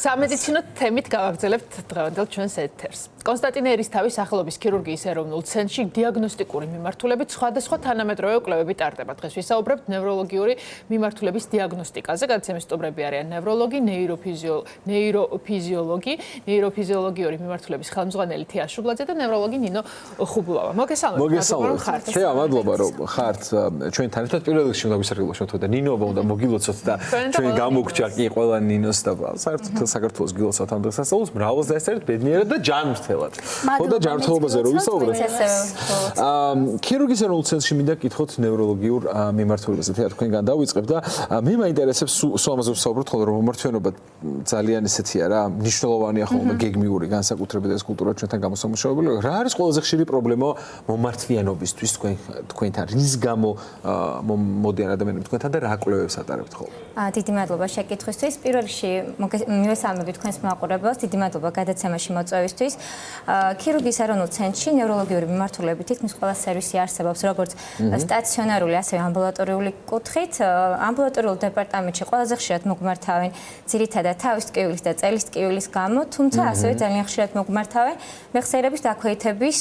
სამედიცინო თემით გავაგრძელებთ დღევანდელ ჩვენს ეთერს. კონსტანტინე ერისთავის სახელობის ქირურგიის ეროვნულ ცენტრში დიაგნოსტიკური მიმართულებით სხვადასხვა თანამედროვე კვლევები ტარდება. დღეს ვისაუბრებთ ნევროლოგიური მიმართულების დიაგნოსტიკაზე. გადაცემის სტუმრები არიან ნევროლოგი, ნეიროფიზიოლოგიური მიმართულების ხელმძღვანელი თია შუბლაძე და ნევროლოგი ნინო ხუბულავა. მოგესალმებით. თეა, მადლობა რომ ხართ ჩვენთან ერთად. პირველ რიგში უნდა ვისაუბროთ შევთხოვოთ და ნინოობა უნდა მოგილოცოთ და ჩვენ გამოგჭა კი ყველა ნინოს და საერთოდ საქართველოს გილოცავთ ამ დღესასწაულს მრავალს დაესწრეთ ბედნიერად და ჯანმრთელად. ხო და ჯანმრთელობაზე რომ ვისაუბროთ. ქირურგიის ეროვნულ ცენტრში მინდა გკითხოთ ნევროლოგიურ მიმართულებაზე. თეა თქვენგან დავიწყებ და მე მაინტერესებს სულ ამაზე ვსაუბროთ, ხოლმე რომ მომართვენობა ძალიან ესეთია რა, მნიშვნელოვანია ხოლმე გეგმიური განსაკუთრებით ეს კულტურა ჩვენთან გამოსამუშავებელი. რა არის ყველაზე ხშირი პრობლემა მომართვიანობისთვის თქვენთან? რის გამო მოდიან ადამიანები თქვენთან და რა კვლევებს ატარებთ ხოლმე? დიდი მადლობა შეკითხვისთვის. პირველ რიგში მივესალმებით თქვენს მაყურებელს. დიდი მადლობა გადაცემაში მოწვევისთვის. ქირურგიის ეროვნულ ცენტრში ნევროლოგიური მიმართულებით თითქმის ყველა სერვისი არსებობს, როგორც სტაციონარული, ასევე ამბულატორიული კუთხით. ამბულატორიულ დეპარტამენტში ყველაზე ხშირად მოგმართავენ ძირითადად თავის ტკივილის და წელის ტკივილის გამო, თუმცა ასევე ძალიან ხშირად მოგმართავენ მეხსიერების დაქვეითების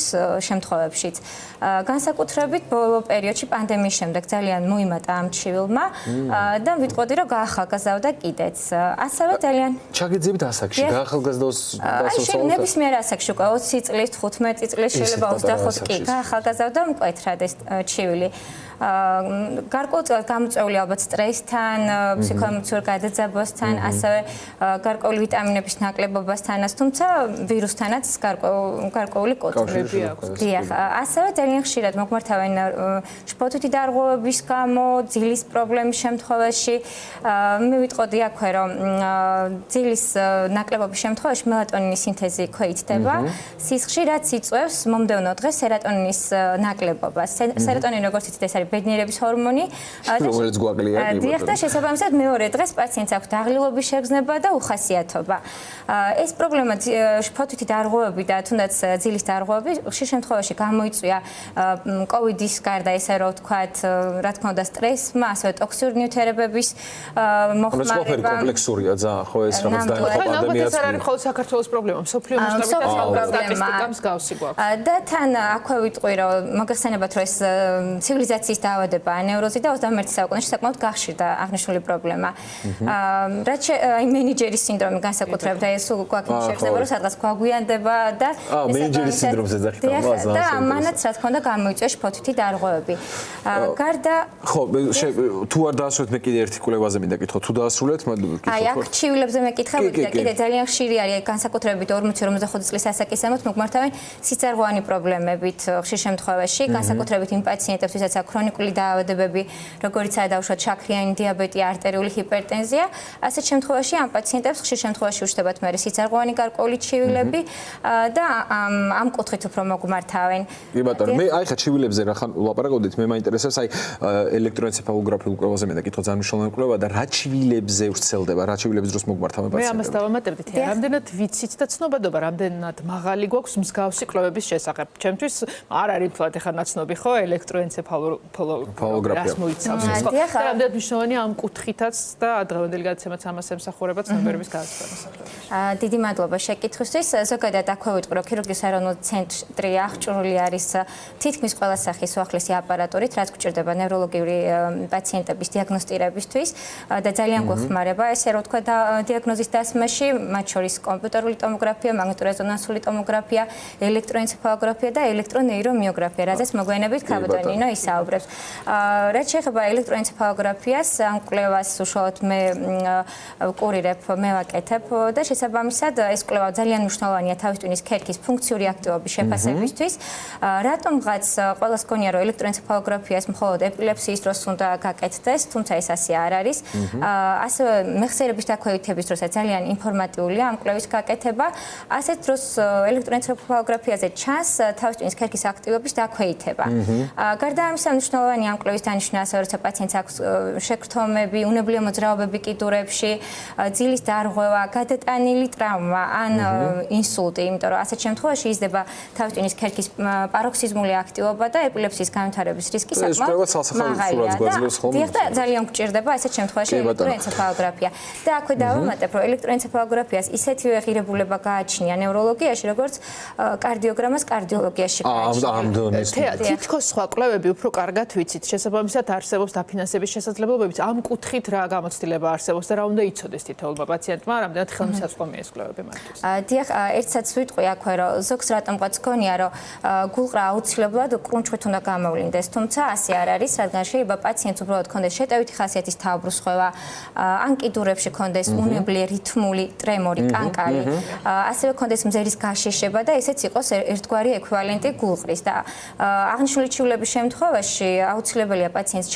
შემთხვევებშიც. განსაკუთრებით ბოლო პერიოდში პანდემიის შემდეგ ძალიან მოიმატა ამ ჩივილმა და ვიტყოდი რომ გაახალგაზრდა კიდეც. ასევე ძალიან ჩაგეძებთ ასაკში, გაახალგაზრდოს დასასრულს. ნებისმიერ ასაკში უკვე 20 წლის, 15 წლის, შეიძლება 25 კი გაახალგაზრდა მკვეთრად ეს ჩივილი. გარკვეულწილად გამოწვეული ალბათ სტრესთან, ფსიქოემოციურ გადაძაბვასთან, ასევე გარკვეული ვიტამინების ნაკლებობასთანაც, თუმცა ვირუსთანაც გარკვეული კოწმები აქვს. დიახ, ასევე ძალიან ხშირად მოგმართავენ შფოთვითი დარღვევების გამო, ძილის პრობლემის შემთხვევაში. მე ვიტყოდი აქვე, რომ ძილის ნაკლებობის შემთხვევაში მელატონინის სინთეზი ქვეითდება, სისხლში, რაც იწვევს მომდევნო დღეს სეროტონინის ნაკლებობას. სეროტონინი, როგორც იცით, ეს არის ბედნიერების ჰორმონი, რომელიც გვაკლია. დიახ, და შესაბამისად მეორე დღეს პაციენტს აქვს დაღლილობის შეგრძნება და უხასიათობა. ეს პრობლემა შფოთვითი დარღვევები და თუნდაც ძილის დარღვევები ხშირ შემთხვევაში გამოიწვია კოვიდის გარდა, ესე რომ ვთქვათ, რა თქმა უნდა, სტრესმა, ასევე ტოქსიური ნივთიერებების მოხმარება. კომპლექსურია ძალიან, ხო ეს რაღაც დაემთხვა პანდემიას. ეს არ არის მხოლოდ საქართველოს პრობლემა, მსოფლიო მასშტაბით სტატისტიკა მსგავსი გვაქვს. და თან აქვე ვიტყვი, რომ მოგეხსენებათ, რომ ეს ცივილიზაციის დაავადება ანევროზი და 21 საუკუნეში საკმაოდ გახშირდა აღნიშნული პრობლემა. რაც მენეჯერის სინდრომი განსაკუთრებით, ეს გვაქვს შეგრძნება, რომ სადღაც გვაგვიანდება და მენეჯერის სინდრომზე ეძახით ამას. და ამანაც რა თქმა უნდა გამოიწვია შფოთვითი დარღვევები. გარდა ხო, თუ არ დაასრულეთ მე კიდე ერთი კვლევაზე მინდა გითხოთ, თუ დაასრულეთ, მადლობა. აი, აქ ჩივილებზე მეკითხებოდი და კიდე ძალიან ხშირი არის განსაკუთრებით 40-45 წლის ასაკისამოთ მოგმართავენ სიწარღვოვანი პრობლემებით ხშირ შემთხვევაში, განსაკუთრებით იმ პაციენტებს, ვისაც აქვს ქრონიკული დაავადებები, როგორიცაა დავუშვათ შაქრიანი დიაბეტი, არტერიული ჰიპერტენზია, ასეთ შემთხვევაში ამ პაციენტებს ხშირ შემთხვევაში უჩნდებათ მე სიწარღვოვანი გარკვეული ჩივილები და ამ კუთხით უფრო მოგმართავენ. კი ბატონო, მე აი ხა ჩივილებზე რა ხან ვლაპარაკობდით, მე მაინტერესებს აი ელექტროენცეფალოგრაფიულ კვლევაზე მინდა გითხოთ ძალიან მნიშვნელოვანი კვლევა და რა ჩივილებზე ვრცელდება, რა ჩივილების დროს მოგმართავენ პაციენტებს. მე ამას დავამატებდით, რამდენად ვიცით და ცნობადობა, რამდენად მაღალი გვაქვს მსგავსი კვლევების შესახებ. ჩემთვის არ არის თვალ ეხა ნაცნობი ხო ელექტროენცეფალოგრაფია. რას მოიცავს ეს ხო? და რამდენად მნიშვნელოვანია ამ კუთხითაც და დღევანდელი გადაცემაც ამას ემსახურება ცნობიერების გადაცემას. დიდი მადლობა შეკითხვისთვის. ზოგადად აქვე ვიტყვი, რომ ქირურგიის ეროვნულ ცენტრი აღჭურვილი არის თითქმის ყველა სახის უახლესი აპარატურით, რაც გვჭირდება ნევროლოგიური პაციენტების დიაგნოსტირებისთვის და ძალიან გვეხმარება ესე რომ ვთქვა დიაგნოზის დასმაში, მათ შორის კომპიუტერული ტომოგრაფია, მაგნიტორეზონანსული ტომოგრაფია, ელექტროენცეფალოგრაფია და ელექტრონეირომიოგრაფია, რაზეც მოგვიანებით ქაბადონინო ისაუბრებს. რაც შეეხება ელექტროენცეფალოგრაფიას, ამ კვლევას უშუალოდ მე ვკურირებ, მე ვაკეთებ და შესაბამისად ეს კვლევა ძალიან მნიშვნელოვანია თავის ტვინის ქერქის ფუნქციური აქტივობის შეფასებისთვის. რატომღაც ყველას გონია, რომ ელექტროენცეფალოგრაფიას მხოლოდ ეპილეფსიის დროს უნდა გაკეთდეს, თუმცა ეს ასე არ არის. ასევე მეხსიერების დაქვეითების დროსაც ძალიან ინფორმატიულია ამ კვლევის გაკეთება. ასეთ დროს ელექტროენცეფალოგრაფიაზე ჩანს თავის ტვინის ქერქის აქტივობის დაქვეითება. გარდა ამისა, მნიშვნელოვანი ამ კვლევის დანიშვნა ასევე როცა პაციენტს აქვს შეკრთომები, უნებლიო მოძრაობები კიდურებში, ძილის დარღვევა, გადატანილი ტრავმა ან ინსულტი, იმიტომ რომ ასეთ შემთხვევაში იზრდება თავისუფლის ქერქის პაროქსიზმული აქტივობა და ეპილეფსიის განვითარების რისკი საკმაოდ მაღალია. და ძალიან გვჭირდება ასეთ შემთხვევაში ელექტროენცეფალოგრაფია. და აქვე დავამატებ, რომ ელექტროენცეფალოგრაფიას ისეთივე ღირებულება გააჩნია ნევროლოგიაში, როგორც კარდიოგრამას კარდიოლოგიაში გააჩნია. თითქოს სხვა კვლევები უფრო კარგად ვიცით, შესაბამისად არსებობს დაფინანსების შესაძლებლობებიც, ამ კუთხით რა გამოცდილება არსებობს და რა უნდა იცოდეს თითოეულმა პაციენტმა, რამდენად ხელმისაწვდომია ეს კვლევები მათთვის. დიახ, ერთსაც ვიტყვი აქვე, რომ ზოგს რატომღაც გქონია, რომ გულყრა აუცილებლად კრუნჩხვით უნდა გამოვლინდეს, თუმცა ასე არ არის, რადგან შეიძლება პაციენტს უბრალოდ ქონდეს შეტევითი ხასიათის თავბრუსხვევა, ან კიდურებში ქონდეს უნებლიე რითმული ტრემორი, კანკალი, ასევე ქონდეს მზერის გაშიშება და ესეც იყოს ერთგვარი ექვივალენტი გულყრის და აღნიშნული ჩივლების შემთხვევაში აუცილებელია პაციენტს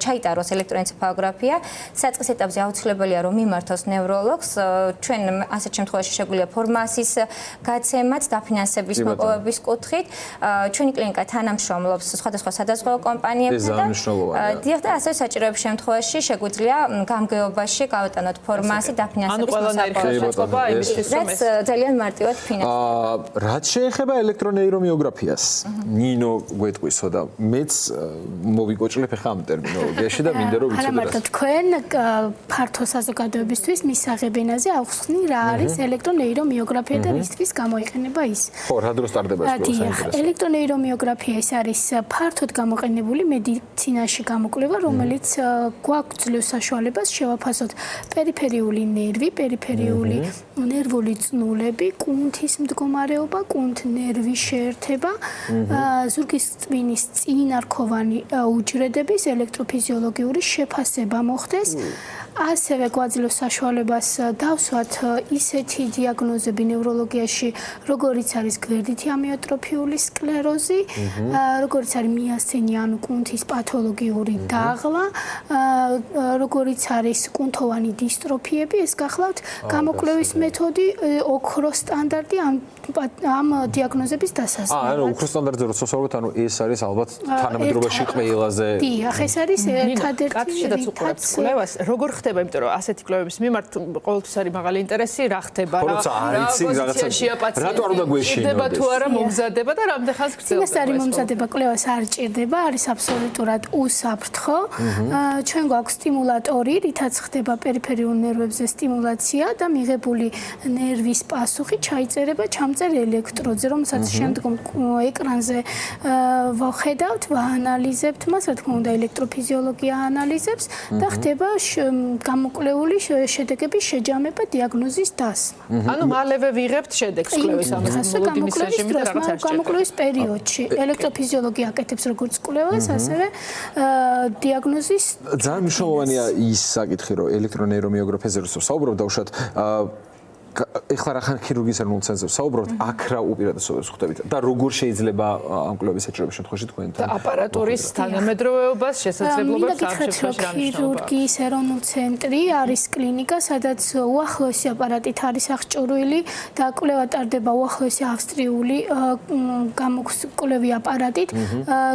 ჩაიტაროს ელექტროენცეფალოგრაფია, საწყის ეტაპზე აუცილებელია რომ მიმართოს ნევროლოგს, ჩვენ ასეთ შემთხვევაში შეგვიძლია ფორმასის გაცემაც დაფინანსების მოპოვების კუთხით, ჩვენი კლინიკა თანამშრომლობს სხვადასხვა სადაზღვევო კომპანიებთან და დიახ და ასევე საჭიროების შემთხვევაში შეგვიძლია გამგეობაში გავატანოთ ფორმასი დაფინანსების მოსაპოვებლობა იმისთვის რომ ეს ძალიან მარტივად ფინანსდება. რაც შეეხება ელექტრონეირომიოგრაფიას, ნინო გვეტყვისო და მეც მოვიკოჭლებ ახლა ამ ტერმინოლოგიაში და მინდა რომ ვიცოდე. არა მარტო თქვენ ფართო საზოგადოებისთვის მისაღებენაზე ახსნი რა არის ელექტრონეირომიოგრაფია და რისთვის გამოიყენება ის. ხო, რა დროს ტარდება ეს კვლევა? ელექტრონეირომიოგრაფია ეს არის ფართოდ გამოყენებული მედიცინაში გამოკვლევა, რომელიც გვაქვს საშუალებას შევაფასოთ პერიფერიული ნერვი, პერიფერიული ნერვული წნულები, კუნთის მდგომარეობა, კუნთ-ნერვის შეერთება, ზურგის წვინის წინარქოვანი უჯრედების ელექტროფიზიოლოგიური შეფასება მოხდეს. ასევე გვაძლევს საშუალებას დავსვათ ისეთი დიაგნოზები ნევროლოგიაში, როგორიც არის გვერდითი ამიოტროფიული სკლეროზი, როგორიც არის მიასთენია ანუ კუნთის პათოლოგიური დაღლა, როგორიც არის კუნთოვანი დისტროფიები, ეს გახლავთ გამოკვლევის მეთოდი, ოქროს სტანდარტი ამ დიაგნოზების დასაზღვრავად. ანუ ოქროს სტანდარტზე როცა ვსაუბრობთ, ანუ ეს არის ალბათ თანამედროვეში ყველაზე დიახ, ეს არის ერთადერთი კაცშედაც უყურებთ კვლევას, როგორ ხდება, იმიტომ რომ ასეთი კვლევების მიმართ ყოველთვის არის მაღალი ინტერესი, რა ხდება, რა პოზიციაში პაციენტი, რატო არ უნდა გვეშინოდეს? ჭირდება თუ არა მომზადება და რამდენ ხანს გრძელდება? წინასწარი მომზადება კვლევას არ ჭირდება, არის აბსოლუტურად უსაფრთხო. ჩვენ გვაქვს სტიმულატორი, რითაც ხდება პერიფერიულ ნერვებზე სტიმულაცია და მიღებული ნერვის პასუხი ჩაიწერება ჩამწერ ელექტროდზე, რომელსაც შემდგომ ეკრანზე ვხედავთ, ვაანალიზებთ მას, რა თქმა უნდა, ელექტროფიზიოლოგია ანალიზებს და ხდება გამოკვლეული შედეგების შეჯამება დიაგნოზის დასმა. ანუ მალევე ვიღებთ შედეგს კვლევის ამას მოლოდინის რეჟიმით და რაღაც არ გამოკვლევის პერიოდში ელექტროფიზიოლოგია აკეთებს როგორც კვლევას, ასევე დიაგნოზის. ძალიან მნიშვნელოვანია ის საკითხი, რომ ელექტრონეირომიოგრაფიაზე როცა ვსაუბრობ, დავუშვათ ეხლა რა ხან ქირურგიის ეროვნულ ცენტრზე ვსაუბრობთ, აქ რა უპირატესობებს ხვდებით და როგორ შეიძლება ამ კვლევის საჭიროების შემთხვევაში თქვენთან აპარატურის თანამედროვეობას, შესაძლებლობებს არ შეფასება. ქირურგიის ეროვნულ ცენტრი არის კლინიკა, სადაც უახლოესი აპარატით არის აღჭურვილი და კვლევა ტარდება უახლოესი ავსტრიული გამოკვლევი აპარატით,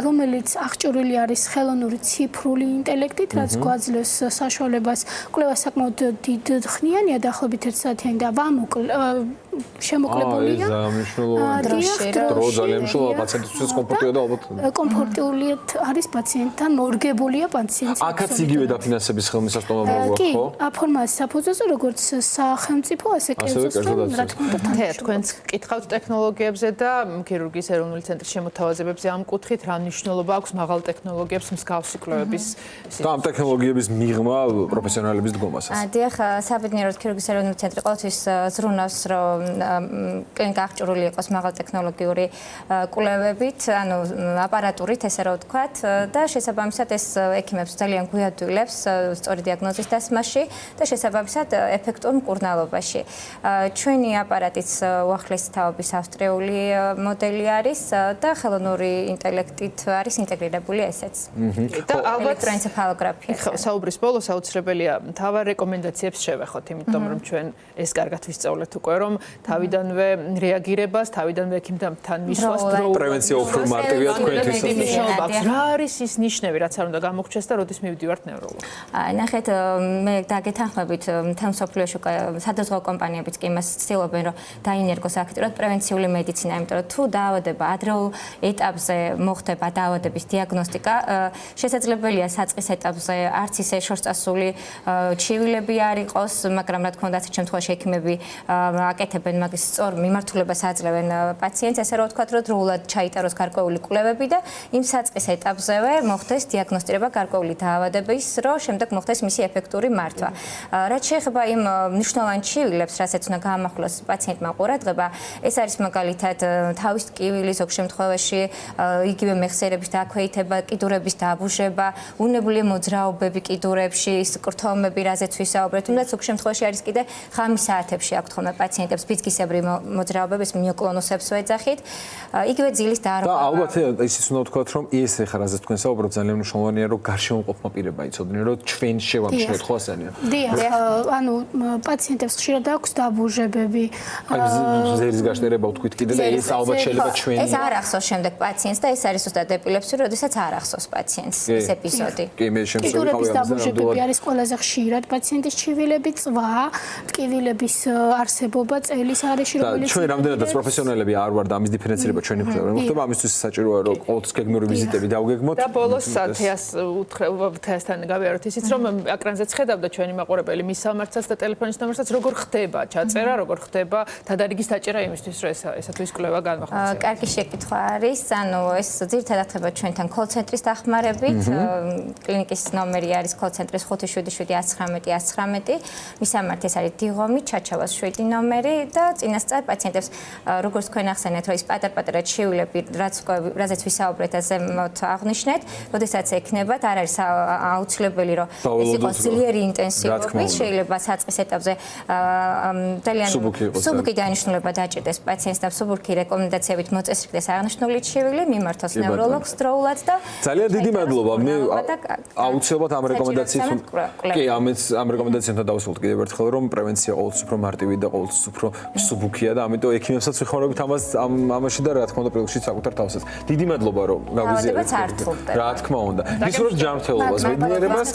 რომელიც აღჭურვილი არის ხელოვნური ციფრული ინტელექტით, რაც გვაძლევს საშუალებას კვლევა საკმაოდ დიდხნიანია, დაახლოებით 1 საათიანი და შემოკლებულია. დრო ძალიან მნიშვნელოვანია პაციენტისთვის კომფორტია და ალბათ კომფორტულია არის პაციენტთან, მორგებულია პაციენტი. აქაც იგივე დაფინანსების ხელმისაწვდომობა გვაქვს, ხო? კი, ფორმას საფუძველზე როგორც სახელმწიფო, ასე კერძოს, რა თქმა უნდა. თქვენც კითხავთ ტექნოლოგიებზე და ქირურგიის ეროვნული ცენტრის შემოთავაზებებზე ამ კუთხით რა მნიშვნელობა აქვს მაღალ ტექნოლოგიებს მსგავსი კვლევების და ამ ტექნოლოგიების მიღმა პროფესიონალების დგომასაც. დიახ, საბედნიეროდ ქირურგიის ეროვნული ცენტრი ყოველთვის ზრუნავს, რომ კლინიკა აღჭურვილი იყოს მაღალ ტექნოლოგიური კვლევებით, ანუ აპარატურით, ესე რომ ვთქვათ, და შესაბამისად ეს ექიმებს ძალიან გვიადვილებს სწორი დიაგნოზის დასმაში და შესაბამისად ეფექტურ მკურნალობაში. ჩვენი აპარატიც უახლესი თაობის ავსტრიული მოდელი არის და ხელოვნური ინტელექტით არის ინტეგრირებული ესეც. და ალბათ ელექტროენცეფალოგრაფია. საუბრის ბოლოს აუცილებელია მთავარ რეკომენდაციებს შევეხოთ, იმიტომ რომ ჩვენ ეს კარგად ვისწავლეთ მოგისმენთ უკვე რომ თავიდანვე რეაგირებას, თავიდანვე ექიმთან მისვლას პრევენცია უფრო მარტივია თქვენთვის. რა არის ის ნიშნები, რაც არ უნდა გამოგჩეს და როდის მივდივართ ნევროლოგს? ნახეთ, მე დაგეთანხმებით მთელ მსოფლიოში სადაზღვევო კომპანიებიც კი იმას ცდილობენ, რომ დაინერგოს აქტიურად პრევენციული მედიცინა, იმიტომ რომ თუ დაავადება ადრეულ ეტაპზე მოხდება დაავადების დიაგნოსტიკა, შესაძლებელია საწყის ეტაპზე არც ისე შორსწასული ჩივილები არ იყოს, მაგრამ რა თქმა უნდა, ასეთ შემთხვევაში ექიმები აკეთებენ მაგის სწორ მიმართულებას აძლევენ პაციენტს, ასე რომ ვთქვათ, რომ დროულად ჩაიტაროს გარკვეული კვლევები და იმ საწყის ეტაპზევე მოხდეს დიაგნოსტირება გარკვეული დაავადების, რომ შემდეგ მოხდეს მისი ეფექტური მართვა. რაც შეეხება იმ მნიშვნელოვან ჩივილებს, რასაც უნდა გაამახვილოს პაციენტმა ყურადღება, ეს არის მაგალითად თავის ტკივილი, ზოგ შემთხვევაში იგივე მეხსიერების დაქვეითება, კიდურების დაბუჟება, უნებლიე მოძრაობები კიდურებში, კრთომები, რაზეც ვისაუბრეთ, თუნდაც ზოგ შემთხვევაში არის კიდე ღამის საათებში აქვთ ხოლმე პაციენტებს ბიძგისებრი მოძრაობების მიოკლონუსებს ვეძახით. იგივე ძილის დარღვევა. და ალბათ ისიც უნდა ვთქვათ, რომ ეს ახლა რაზეც თქვენ საუბრობთ, ძალიან მნიშვნელოვანია, რომ გარშემოყოფმა პირება იცოდნენ, რომ ჩვენ შევამჩნევთ ხო ასენია. დიახ, ანუ პაციენტებს ხშირად აქვს დაბუჟებები. აი ზერის გაშტერება ვთქვით კიდე და ეს ალბათ შეიძლება ჩვენი ეს არ ახსოვს შემდეგ პაციენტს და ეს არის ზუსტად ეპილეფსია, როდესაც არ ახსოვს პაციენტს ეს ეპიზოდი. კი, მე შემწევი კიდურების დაბუჟებები არის ყველაზე ხშირად პაციენტის ჩივილები, წვა, ტკივილების არსებობა წელის არეში, რომელიც ჩვენ რამდენადაც პროფესიონალები არ ვართ ამის დიფერენცირება ჩვენი მხრიდან. მოხდება ამისთვის საჭიროა რომ ყოველთვის გეგმური ვიზიტები დავგეგმოთ. და ბოლოს თეასთან გავიაროთ ისიც რომ ეკრანზეც ხედავდა ჩვენი მაყურებელი მის სამართალს და ტელეფონის ნომერსაც როგორ ხდება ჩაწერა, როგორ ხდება თადარიგის დაჭერა იმისთვის რომ ესა თუ ის კვლევა განმახორციელოს. კარგი შეკითხვა არის. ანუ ეს ძირითადად ხდება ჩვენთან კოლ-ცენტრის დახმარებით. კლინიკის ნომერი არის კოლ-ცენტრის 5771919. მისამართი ეს არის დიღომი, ჩაჩავას 7 ნომერი და წინასწარ პაციენტებს როგორც თქვენ ახსენეთ, რომ ის პატარ-პატარა ჩივილები, რაზეც ვისაუბრეთ, ზემოთ აღნიშნეთ, როდესაც ექნებათ, არ არის აუცილებელი, რომ ეს იყოს ძლიერი ინტენსივობით, შეიძლება საწყის ეტაპზე ძალიან სუბუქი დანიშნულება დაჭირდეს პაციენტს და სუბუქი რეკომენდაციებით მოწესრიგდეს აღნიშნული ჩივილი, მიმართოს ნევროლოგს დროულად და ძალიან დიდი მადლობა. მე აუცილებლად ამ რეკომენდაციით კი, ამ რეკომენდაციებთან დავასრულოთ კიდევ ერთხელ, რომ პრევენცია ყოველთვის უფრო მარტივი და ყოველთვის უფრო სუბუქია და ამიტომ ექიმებსაც ვიხმარებით ამაში და რა თქმა უნდა პროდუქტში საკუთარ თავსაც. დიდი მადლობა რომ გავიზიარეთ. რა თქმა უნდა. გისურვებთ ჯანმრთელობას, ბედნიერებას.